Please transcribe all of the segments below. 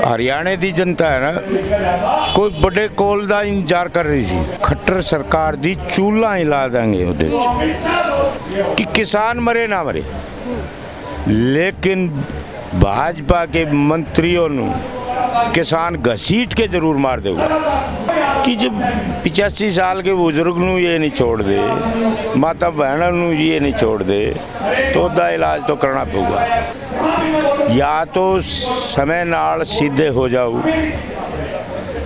हरियाणा की जनता है ना, कोई बड़े कोल का इंतजार कर रही थी। खट्टर सरकार दी चूल्हा हिला देंगे उहदे च कि किसान मरे ना मरे, लेकिन भाजपा के मंत्रियों ने किसान घसीट के जरूर मार देगा कि जब 85 साल के बुजुर्ग नू ये नहीं छोड़ दे, माता बहनों नू ये नहीं छोड़ दे, तो उसका इलाज तो करना पड़ेगा। या तो समय नाल सीधे हो जाओ,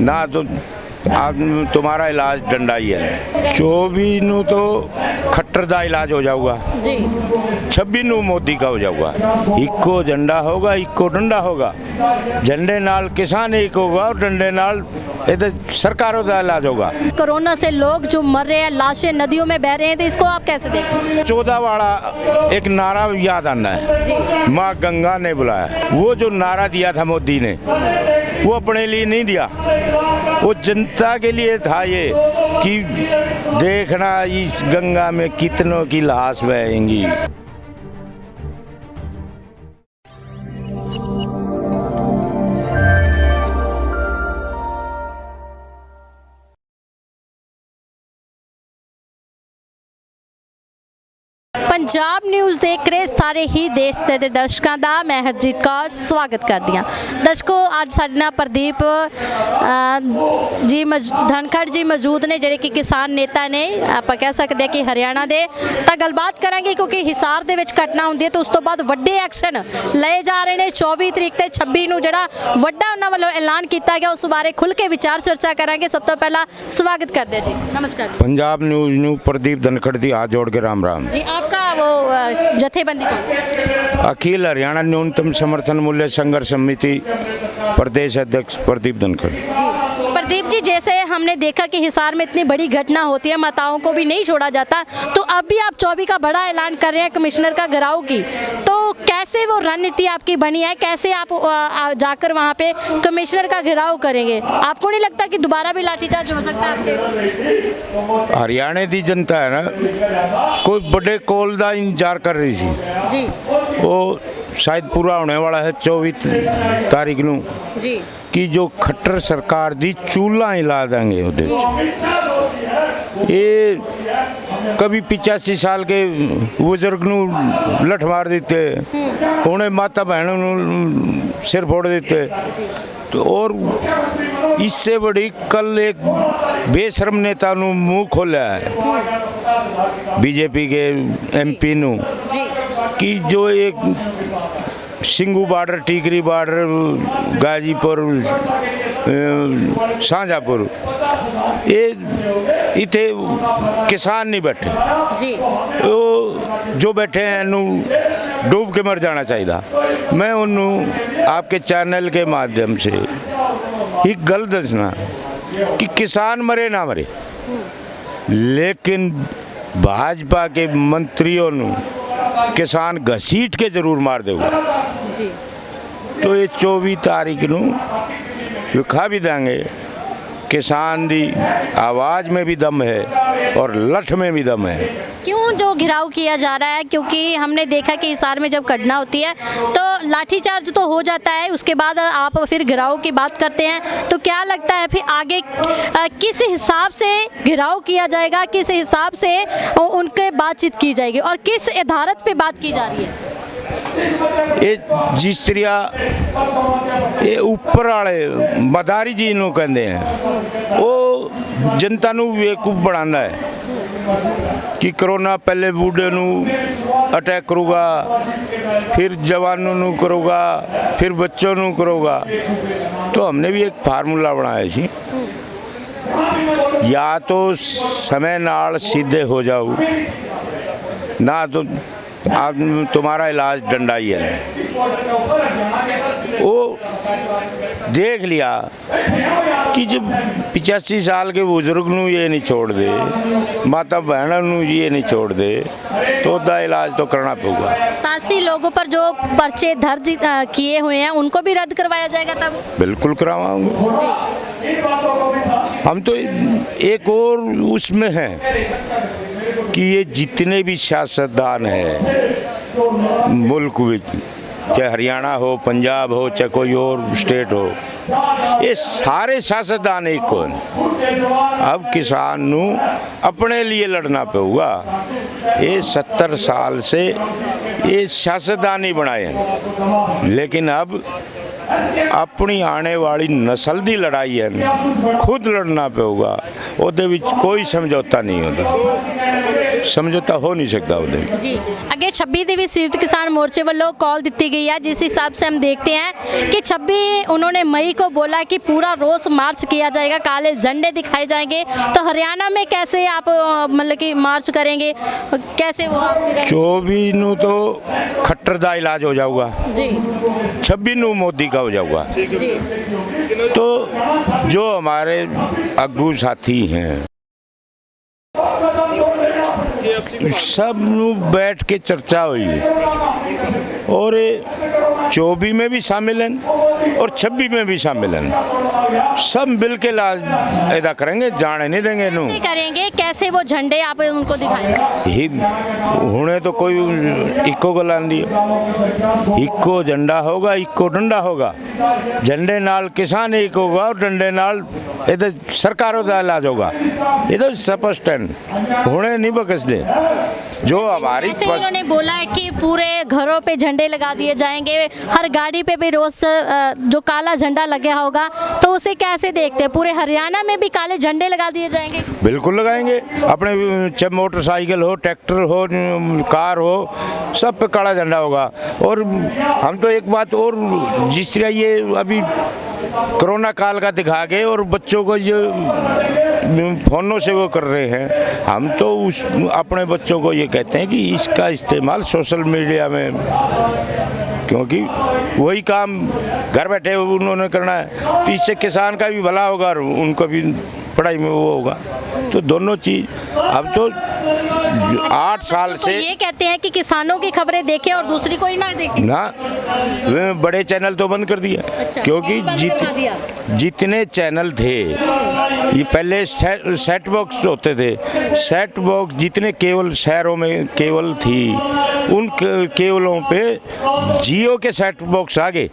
ना तो तुम्हारा इलाज डंडा ही है। 24 नू तो खट्टर का इलाज हो जाऊगा जी, 26 नू मोदी का हो जाऊगा। इको झंडा होगा, इको डंडा होगा। झंडे नाल किसान एक होगा और डंडे नाल सरकारों का इलाज होगा। कोरोना से लोग जो मर रहे हैं, लाशें नदियों में बह रहे हैं, तो इसको आप कैसे देखते? 14 वाला एक नारा याद आना है, माँ गंगा ने बुलाया। वो जो नारा दिया था मोदी ने, वो अपने लिए नहीं दिया, वो जनता के लिए था। ये कि देखना इस गंगा में कितनों की लाश बहेंगी। पंजाब न्यूज़ देख रहे ਸਾਰੇ ਹੀ ਦੇਸ਼ ਦੇ ਦਰਸ਼ਕਾਂ ਦਾ ਮੈਂ ਹਰਜੀਤ ਕੌਰ ਸਵਾਗਤ ਕਰਦੀ ਹਾਂ। ਦਰਸ਼ਕੋ ਅੱਜ ਸਾਡੇ ਨਾਲ ਪ੍ਰਦੀਪ ਜੀ ਧਨਖੜ ਜੀ ਮੌਜੂਦ ਨੇ, ਜਿਹੜੇ ਕਿ ਕਿਸਾਨ ਨੇਤਾ ਨੇ, ਆਪਾਂ ਕਹਿ ਸਕਦੇ ਹਾਂ ਕਿ ਹਰਿਆਣਾ ਦੇ। ਤਾਂ ਗੱਲਬਾਤ ਕਰਾਂਗੇ ਕਿਉਂਕਿ ਹਿਸਾਰ ਦੇ ਵਿੱਚ ਘਟਨਾ ਹੁੰਦੀ ਹੈ ਤਾਂ ਉਸ ਤੋਂ ਬਾਅਦ ਵੱਡੇ ਐਕਸ਼ਨ ਲਏ ਜਾ ਰਹੇ ਨੇ। 24 ਤਰੀਕ ਤੇ 26 ਨੂੰ ਜਿਹੜਾ ਵੱਡਾ ਉਹਨਾਂ ਵੱਲੋਂ ਐਲਾਨ ਕੀਤਾ ਗਿਆ, ਉਸ ਬਾਰੇ ਖੁੱਲ੍ਹ ਕੇ ਵਿਚਾਰ ਚਰਚਾ ਕਰਾਂਗੇ। ਸਭ ਤੋਂ ਪਹਿਲਾਂ ਸਵਾਗਤ ਕਰਦੇ ਜੀ, नमस्कार। पंजाब न्यूज न्यू प्रदीप धनखड़ जी हाथ जोड़ के राम राम जी। आपका वो जथेबंदी कौन सी? अखिल हरियाणा न्यूनतम समर्थन मूल्य संघर्ष समिति प्रदेश अध्यक्ष प्रदीप धनखड़ जी। प्रदीप जी, जैसे हमने देखा कि हिसार में इतनी बड़ी घटना होती है, माताओं को भी नहीं छोड़ा जाता, तो अब भी आप 24 का बड़ा ऐलान कर रहे हैं कमिश्नर का घिराव की, तो कैसे वो रणनीति आपकी बनी है? कैसे आप जाकर वहाँ पे कमिश्नर का घिराव करेंगे? आपको नहीं लगता कि दोबारा भी लाठीचार्ज हो सकता है आपसे? हरियाणा की जनता है ना, कोई बड़े कोल का इंतजार कर रही थी जी। वो शायद पूरा होने वाला है 24 तारीख नू जी, कि जो खट्टर सरकार दी चूल्हा हिला देंगे उहदे च। ये कभी 85 साल के बुजुर्ग नू लठ मार देते, उन्हें माता बहनों नू सिर फोड़ देते, तो और इससे बड़ी कल एक बेशरम नेता नू मुंह खोला है बीजेपी के MP नू कि जो एक सिंगू बॉर्डर, टीकरी बॉर्डर, गाजीपुर, शाहजहाँपुर, ये इतने किसान नहीं बैठे जी, वो जो बैठे हैं नू डूब के मर जाना चाहिए। मैं उन्होंने आपके चैनल के माध्यम से एक गल दसना कि किसान मरे ना मरे, लेकिन भाजपा के मंत्रियों ने किसान घसीट के जरूर मार देगा जी। तो ये 24 तारीख नू विखा भी देंगे। किसान दी आवाज़ में भी दम है और लठ में भी दम है। क्यों जो घिराव किया जा रहा है? क्योंकि हमने देखा कि हिसार में जब घटना होती है तो लाठीचार्ज तो हो जाता है, उसके बाद आप फिर घिराव की बात करते हैं, तो क्या लगता है फिर आगे किस हिसाब से घिराव किया जाएगा, किस हिसाब से उनके बातचीत की जाएगी और किस आधारत पे बात की जा रही है? ये जिस तरह ये ऊपर वाले मदारी जी नू कहते हैं, वो जनता नू बेवकूफ बनाना है कि कोरोना पहले बूढ़े नू अटैक करूगा, फिर जवानों नू करूगा, फिर बच्चों नू करूगा। तो हमने भी एक फार्मूला बनाया सी, या तो समय नाल सीधे हो जाओ, ना तो तुम्हारा इलाज डंडा ही है। वो देख लिया कि जब 85 साल के बुजुर्ग नू ये नहीं छोड़ दे, माता बहनों नू ये नहीं छोड़ दे, तो उसका इलाज तो करना पड़ेगा। 87 लोगों पर जो पर्चे दर्ज किए हुए हैं उनको भी रद्द करवाया जाएगा तब? बिल्कुल करवाऊंगा। हम तो एक और उसमें हैं कि ये जितने भी सियासतदान हैं मुल्क में, चाहे हरियाणा हो, पंजाब हो, चाहे कोई और स्टेट हो, ये सारे सियासतदान एक को अब किसान नू अपने लिए लड़ना पेगा। ये 70 साल से ये सियासतदान ही बनाए हैं, लेकिन अब अपनी आने वाली नस्ल की लड़ाई है, खुद लड़ना पेगा। ਉਹਦੇ ਵਿੱਚ कोई समझौता नहीं होता, समझौता हो नहीं सकता ਉਹਦੇ ਵਿੱਚ। जी अगे 26 ਦੀ ਵੀ संयुक्त किसान मोर्चे वालों कॉल दी गई है, जिस हिसाब से हम देखते हैं कि 26 उन्होंने मई को बोला कि पूरा रोज मार्च किया जाएगा, काले झंडे दिखाए जाएंगे। तो हरियाणा में कैसे आप मतलब कि मार्च करेंगे, कैसे वो आपकी 24 ਨੂੰ तो खट्टर ਦਾ इलाज हो जाऊगा जी, 26 ਨੂੰ मोदी का हो जाऊगा। जी तो जो हमारे अगू साथी हैं सब नू बैठ के चर्चा हुई और 24 में भी शामिल हैं और 26 में भी शामिल हैं। सब मिल के अदा करेंगे, जाने नहीं देंगे नू। कैसे करेंगे, कैसे वो झंडे आप उनको दिखाएंगे? ही हुणे तो कोई इको गल आंदी, इको झंडा होगा, इको डंडा होगा। झंडे नाल किसान एक होगा और डंडे नाल इधर सरकारों का इलाज होगा। ये तो स्पष्ट है, हुणे नहीं बकस दे। जो हमारी उन्होंने बोला है कि पूरे घरों पे झंडे लगा दिए जाएंगे, हर गाड़ी पे भी रोज जो काला झंडा लगा होगा, तो उसे कैसे देखते हैं? पूरे हरियाणा में भी काले झंडे लगा दिए जाएंगे? बिल्कुल लगाएंगे, अपने चाहे मोटरसाइकिल हो, ट्रैक्टर हो, कार हो, सब पे काला झंडा होगा। और हम तो एक बात और, जिस तरह ये अभी कोरोना काल का दिखा के और बच्चों को जो फ़ोनों से वो कर रहे हैं, हम तो उस अपने बच्चों को ये कहते हैं कि इसका इस्तेमाल सोशल मीडिया में, क्योंकि वही काम घर बैठे उन्होंने करना है, तो इससे किसान का भी भला होगा और उनको भी पढ़ाई में वो होगा। तो दोनों चीज़ अब तो 8 साल से ये कहते हैं कि किसानों की खबरें देखें और दूसरी कोई ना देखे ना, वे बड़े चैनल तो बंद कर दिया। अच्छा, क्योंकि बंद करवा दिया। जितने चैनल थे, ये पहले सेट बॉक्स होते थे, सेट बॉक्स जितने केवल शहरों में केवल थी, उन केवलों पे जियो के सेट बॉक्स आ गए।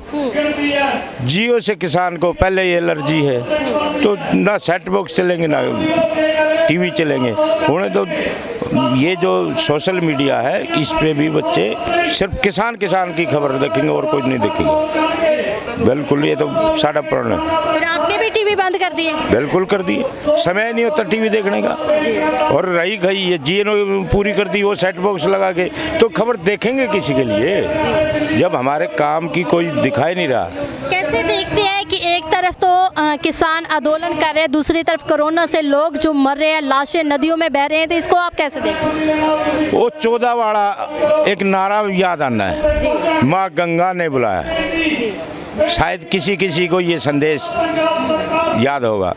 जियो से किसान को पहले ही एलर्जी है, तो ना सेट बॉक्स चलेंगे ना टीवी चलेंगे। उन्हें तो ये जो सोशल मीडिया है, इस पे भी बच्चे सिर्फ किसान की खबर देखेंगे और कुछ नहीं देखेंगे। बिल्कुल, ये तो सारा प्रण है। फिर आपने भी टीवी बंद कर दिए? बिल्कुल कर दिए, समय नहीं होता टीवी देखने का। और रही गई ये जियो पूरी कर दी, वो सेट बॉक्स लगा के, तो खबर देखेंगे किसी के लिए जब हमारे काम की कोई दिखाई नहीं रहा। कैसे देखते हैं कि एक तरफ तो किसान आंदोलन कर रहे हैं, दूसरी तरफ कोरोना से लोग जो मर रहे हैं, लाशें नदियों में बह रहे हैं, तो इसको आप कैसे देखते हैं? वो 14 वाला एक नारा याद आना है, माँ गंगा ने बुलाया। शायद किसी को ये संदेश याद होगा,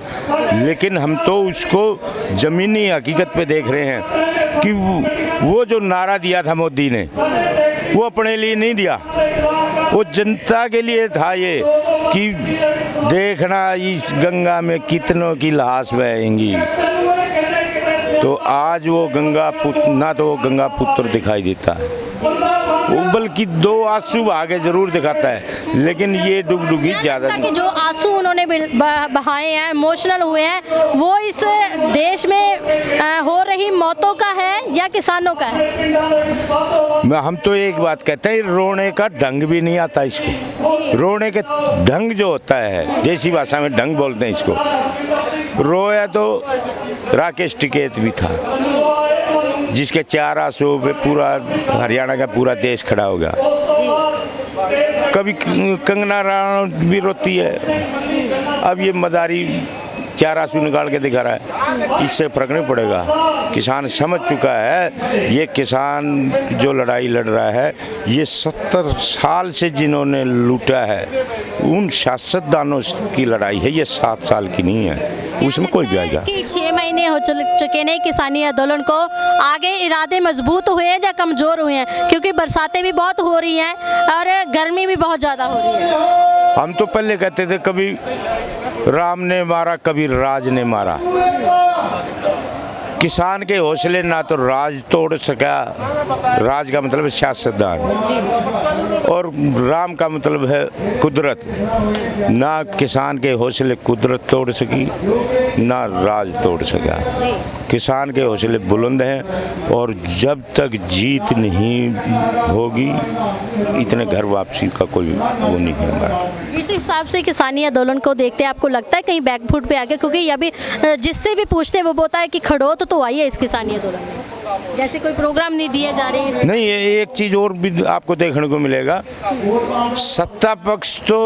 लेकिन हम तो उसको ज़मीनी हकीकत पे देख रहे हैं कि वो जो नारा दिया था मोदी ने, वो अपने लिए नहीं दिया, वो जनता के लिए था। ये कि देखना इस गंगा में कितनों की लाश बहेंगी। तो आज वो गंगा पुत्र ना, तो वो गंगा पुत्र दिखाई देता है, वो बल्कि 2 आंसू आगे जरूर दिखाता है, लेकिन ये डुगडुगी ज़्यादा। कि जो आंसू उन्होंने बहाए हैं, इमोशनल हुए हैं, वो इस देश में हो रही मौतों का है या किसानों का है? हम तो एक बात कहते हैं, रोने का ढंग भी नहीं आता इसको। रोने के ढंग जो होता है, देसी भाषा में ढंग बोलते हैं इसको। रोया तो राकेश टिकैत भी था, जिसके 4 आंसू पे पूरा हरियाणा का पूरा देश खड़ा हो गया। कभी कंगना रनावत भी रोती है, अब ये मदारी 4 आंसू निकाल के दिखा रहा है, इससे फर्क नहीं पड़ेगा। किसान समझ चुका है, ये किसान जो लड़ाई लड़ रहा है, ये 70 साल से जिन्होंने लूटा है, उन सियासतदानों की लड़ाई है, ये 7 साल की नहीं है, उसमें कोई भी आएगा। कि 6 महीने हो चुके नहीं किसानी आंदोलन को, आगे इरादे मजबूत हुए हैं या कमजोर हुए हैं? क्योंकि बरसातें भी बहुत हो रही हैं और गर्मी भी बहुत ज़्यादा हो रही है। हम तो पहले कहते थे कभी राम ने मारा, कभी राज ने मारा। किसान के हौसले ना तो राज तोड़ सका, राज का मतलब सियासतदान, और राम का मतलब है कुदरत। ना किसान के हौसले कुदरत तोड़ सकी, ना राज तोड़ सका। जी। किसान के हौसले बुलंद हैं और जब तक जीत नहीं होगी इतने घर वापसी का कोई वो नहीं है हमारा। जिस हिसाब से किसानी आंदोलन को देखते हैं, आपको लगता है कहीं बैकफुट पे आ गया? क्योंकि ये भी जिससे भी पूछते हैं वो बोलता है कि खड़ोत तो आई है इस किसानी आंदोलन में, जैसे कोई प्रोग्राम नहीं दिए जा रहे हैं। नहीं, ये एक चीज़ और भी आपको देखने को मिलेगा। सत्ता पक्ष तो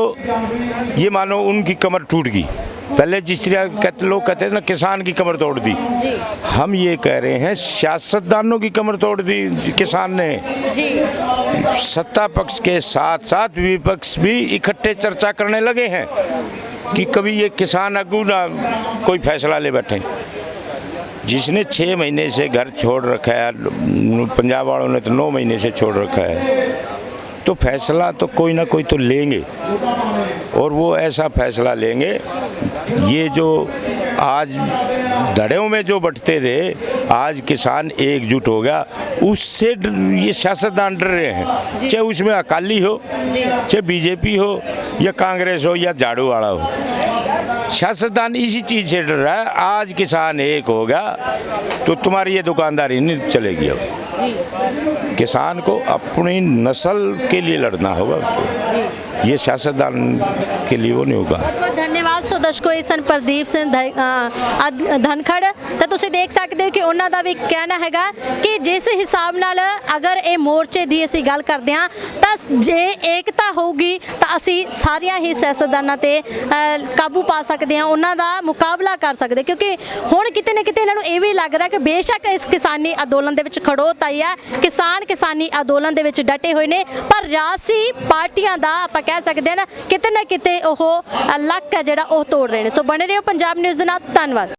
ये मानो उनकी कमर टूट गई। पहले जिस तरह लोग कहते थे ना किसान की कमर तोड़ दी, जी। हम ये कह रहे हैं सियासतदानों की कमर तोड़ दी किसान ने। जी। सत्ता पक्ष के साथ साथ विपक्ष भी इकट्ठे चर्चा करने लगे हैं कि कभी ये किसान आगू ना कोई फैसला ले बैठे। जिसने 6 महीने से घर छोड़ रखा है, पंजाब वालों ने तो 9 महीने से छोड़ रखा है, तो फैसला तो कोई ना कोई तो लेंगे और वो ऐसा फैसला लेंगे। ये जो आज धड़ों में जो बंटते थे, आज किसान एकजुट हो गया, उससे ये सियासतदान डर रहे हैं। चाहे उसमें अकाली हो, चाहे बीजेपी हो या कांग्रेस हो या झाड़ू वाला हो, सियासतदान इसी चीज़ से डर रहा है। आज किसान एक होगा तो तुम्हारी ये दुकानदारी नहीं चलेगी। अब जी। किसान को अपनी नस्ल के लिए लड़ना होगा, जी। ये सियासतदान के लिए वो नहीं होगा। बहुत बहुत धन्यवाद। ਸੋ ਦਰਸ਼ਕੋ ਇਹ ਸਨ ਪ੍ਰਦੀਪ ਸਿੰਘ ਧਨਖੜ। ਤਾਂ ਤੁਸੀਂ ਦੇਖ ਸਕਦੇ ਹੋ ਕਿ ਉਹਨਾਂ ਦਾ ਵੀ ਕਹਿਣਾ ਹੈਗਾ ਕਿ ਜਿਸ ਹਿਸਾਬ ਨਾਲ ਅਗਰ ਇਹ ਮੋਰਚੇ ਦੀ ਅਸੀਂ ਗੱਲ ਕਰਦੇ ਹਾਂ ਤਾਂ ਜੇ ਏਕਤਾ ਹੋਊਗੀ ਤਾਂ ਅਸੀਂ ਸਾਰੀਆਂ ਹੀ ਸਿਆਸਤਦਾਨਾਂ ਤੇ ਕਾਬੂ ਪਾ ਸਕਦੇ ਹਾਂ, ਉਹਨਾਂ ਦਾ ਮੁਕਾਬਲਾ ਕਰ ਸਕਦੇ, ਕਿਉਂਕਿ ਹੁਣ ਕਿਤੇ ਨਾ ਕਿਤੇ ਇਹਨਾਂ ਨੂੰ ਇਹ ਵੀ ਲੱਗ ਰਿਹਾ ਕਿ ਬੇਸ਼ੱਕ ਇਸ ਕਿਸਾਨੀ ਅੰਦੋਲਨ ਦੇ ਵਿੱਚ ਖੜੋਤ ਆਈ ਹੈ, ਕਿਸਾਨ ਕਿਸਾਨੀ ਅੰਦੋਲਨ ਦੇ ਵਿੱਚ ਡਟੇ ਹੋਏ ਨੇ, ਪਰ ਰਾਜਸੀ ਪਾਰਟੀਆਂ ਦਾ ਆਪਾਂ ਕਹਿ ਸਕਦੇ ਹਾਂ ਨਾ ਕਿਤੇ ਉਹ ਲੱਕ ਹੈ ਜਿਹੜਾ ਉਹ ਤੋੜ ਰਹੇ ਨੇ। ਸੋ ਬਣੇ ਰਹੋ ਪੰਜਾਬ ਨਿਊਜ਼ ਦੇ ਨਾਲ। ਧੰਨਵਾਦ।